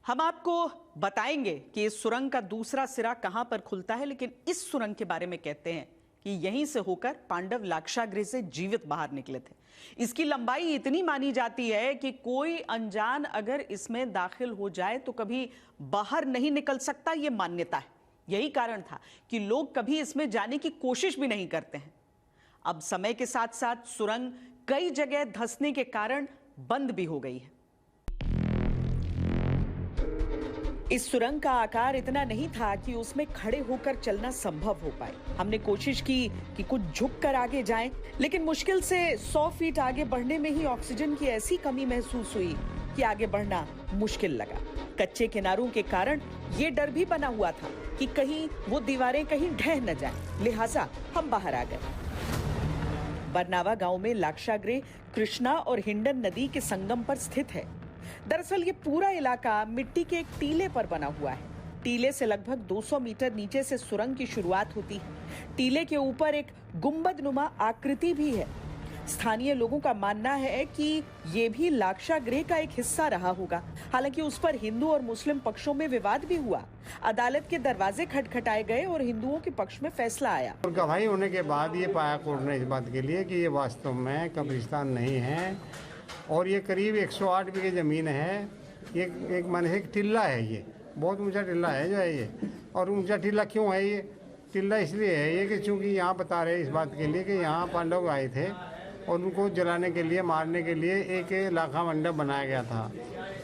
हम आपको बताएंगे कि इस सुरंग का दूसरा सिरा कहां पर खुलता है, लेकिन इस सुरंग के बारे में कहते हैं कि यहीं से होकर पांडव लाक्षागृह से जीवित बाहर निकले थे। इसकी लंबाई इतनी मानी जाती है कि कोई अनजान अगर इसमें दाखिल हो जाए तो कभी बाहर नहीं निकल सकता, यह मान्यता है। यही कारण था कि लोग कभी इसमें जाने की कोशिश भी नहीं करते हैं। अब समय के साथ साथ सुरंग कई जगह धंसने के कारण बंद भी हो गई है। इस सुरंग का आकार इतना नहीं था कि उसमें खड़े होकर चलना संभव हो पाए। हमने कोशिश की कि कुछ झुककर आगे जाएं, लेकिन मुश्किल से 100 फीट आगे बढ़ने में ही ऑक्सीजन की ऐसी कमी महसूस हुई कि आगे बढ़ना मुश्किल लगा। कच्चे किनारों के कारण ये डर भी बना हुआ था कि कहीं वो दीवारें कहीं ढह न जाएं, लिहाजा हम बाहर आ गए। बरनावा गांव में लाक्षागृह कृष्णा और हिंडन नदी के संगम पर स्थित है। दरअसल ये पूरा इलाका मिट्टी के एक टीले पर बना हुआ है। टीले से लगभग 200 मीटर नीचे से सुरंग की शुरुआत होती है। टीले के ऊपर एक गुंबदनुमा आकृति भी है। स्थानीय लोगों का मानना है कि ये भी लाक्षागृह का एक हिस्सा रहा होगा। हालांकि उस पर हिंदू और मुस्लिम पक्षों में विवाद भी हुआ। अदालत के दरवाजे खटखटाए गए और हिंदुओं के पक्ष में फैसला आया। और गवाही होने के बाद ये पाया कोर्ट ने इस बात के लिए कि ये वास्तव में कब्रिस्तान नहीं है और ये करीब 108 बीघे जमीन है। ये एक माने एक टिल्ला है, ये बहुत ऊंचा टिल्ला है जो है ये। और ऊंचा टिल्ला क्यों है? ये टिल्ला इसलिए है ये कि चूँकि यहाँ बता रहे इस बात के लिए कि यहाँ पांडव आए थे और उनको जलाने के लिए, मारने के लिए एक लाखा मंडप बनाया गया था।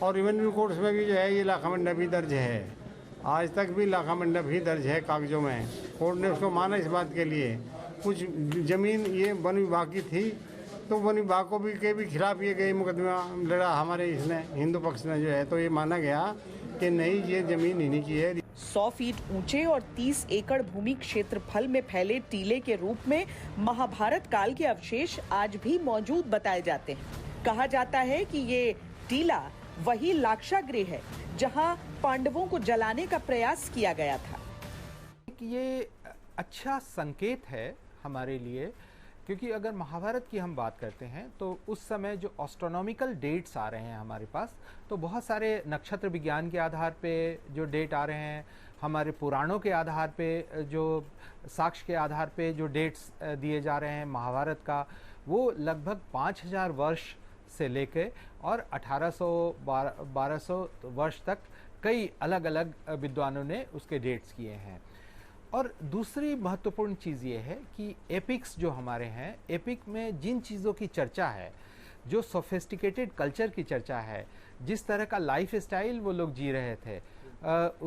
और रेवेन्यू कोर्ट्स में भी जो है ये लाखा मंडप ही दर्ज है। आज तक भी लाखा मंडप ही दर्ज है कागजों में। कोर्ट ने उसको माना इस बात के लिए। कुछ ज़मीन ये वन विभाग की थी, तो वन विभाग को भी के खिलाफ ये गई मुकदमा लड़ा हमारे इसने, हिंदू पक्ष ने जो है। तो ये माना गया कि नहीं, ये ज़मीन इन्हीं की है। 100 फीट ऊंचे और 30 एकड़ भूमि क्षेत्रफल में फैले टीले के रूप में महाभारत काल के अवशेष आज भी मौजूद बताए जाते हैं। कहा जाता है कि ये टीला वही लाक्षागृह है जहां पांडवों को जलाने का प्रयास किया गया था। ये अच्छा संकेत है हमारे लिए, क्योंकि अगर महाभारत की हम बात करते हैं तो उस समय जो एस्ट्रोनॉमिकल डेट्स आ रहे हैं हमारे पास, तो बहुत सारे नक्षत्र विज्ञान के आधार पे जो डेट आ रहे हैं, हमारे पुराणों के आधार पे जो साक्ष्य के आधार पे जो डेट्स दिए जा रहे हैं महाभारत का, वो लगभग 5000 वर्ष से लेके और 1800-1200 वर्ष तक कई अलग अलग विद्वानों ने उसके डेट्स किए हैं। और दूसरी महत्वपूर्ण चीज़ ये है कि एपिक्स जो हमारे हैं, एपिक में जिन चीज़ों की चर्चा है, जो सोफिस्टिकेटेड कल्चर की चर्चा है, जिस तरह का लाइफ स्टाइल वो लोग जी रहे थे,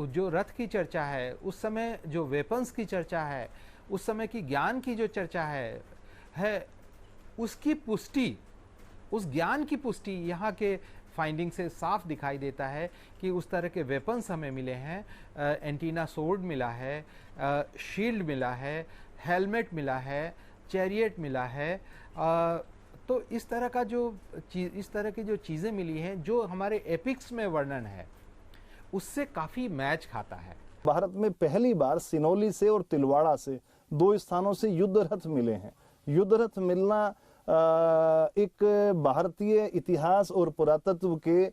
जो रथ की चर्चा है, उस समय जो वेपन्स की चर्चा है, उस समय की ज्ञान की जो चर्चा है उसकी पुष्टि, उस ज्ञान की पुष्टि यहाँ के फाइंडिंग से साफ दिखाई देता है कि उस तरह के वेपन्स हमें मिले हैं। एंटीना सोर्ड मिला है, शील्ड मिला है, हेलमेट मिला है, चैरियट मिला है। तो इस तरह का इस तरह की जो चीज़ें मिली हैं, जो हमारे एपिक्स में वर्णन है, उससे काफ़ी मैच खाता है। भारत में पहली बार सिनौली से और तिलवाड़ा से 2 स्थानों से युद्ध रथ मिले हैं। युद्ध रथ मिलना एक भारतीय इतिहास और पुरातत्व के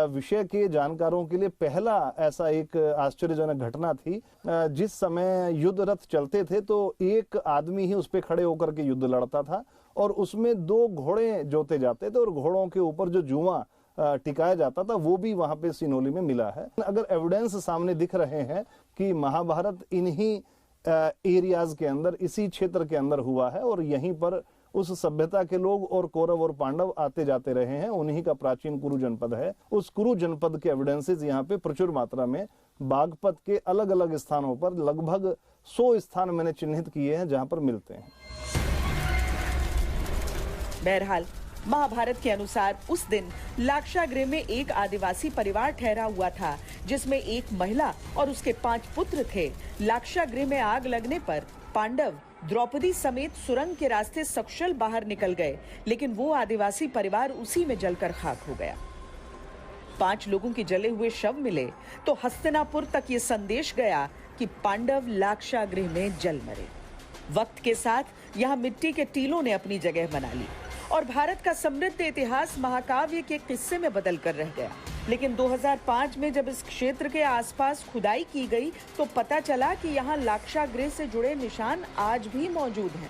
विषय के जानकारों के लिए पहला ऐसा एक आश्चर्यजनक घटना थी। जिस समय युद्ध रथ चलते थे तो एक आदमी ही उस पे खड़े होकर के युद्ध लड़ता था और उसमें 2 घोड़े जोते जाते थे और घोड़ों के ऊपर जो जुआ टिकाया जाता था वो भी वहां पे सिनौली में मिला है। अगर एविडेंस सामने दिख रहे हैं कि महाभारत इन्हीं एरियाज के अंदर, इसी क्षेत्र के अंदर हुआ है और यहीं पर उस सभ्यता के लोग और कौरव और पांडव आते जाते रहे हैं, उन्हीं का प्राचीन कुरु जनपद है। उस कुरु जनपद के एविडेंसेस यहाँ पे प्रचुर मात्रा में बागपत के अलग अलग स्थानों पर लगभग 100 स्थान मैंने चिन्हित किए हैं जहां पर मिलते हैं। बहरहाल महाभारत के अनुसार उस दिन लाक्षागृह में एक आदिवासी परिवार ठहरा हुआ था, जिसमें एक महिला और उसके 5 पुत्र थे। लाक्षागृह में आग लगने पर पांडव द्रौपदी समेत सुरंग के रास्ते सकुशल बाहर निकल गए, लेकिन वो आदिवासी परिवार उसी में जलकर खाक हो गया। 5 लोगों के जले हुए शव मिले तो हस्तिनापुर तक ये संदेश गया कि पांडव लाक्षागृह में जल मरे। वक्त के साथ यहाँ मिट्टी के टीलों ने अपनी जगह बना ली। और भारत का समृद्ध इतिहास महाकाव्य के किस्से में बदल कर रह गया। लेकिन 2005 में जब इस क्षेत्र के आसपास खुदाई की गई तो पता चला कि यहाँ लाक्षागृह से जुड़े निशान आज भी मौजूद हैं।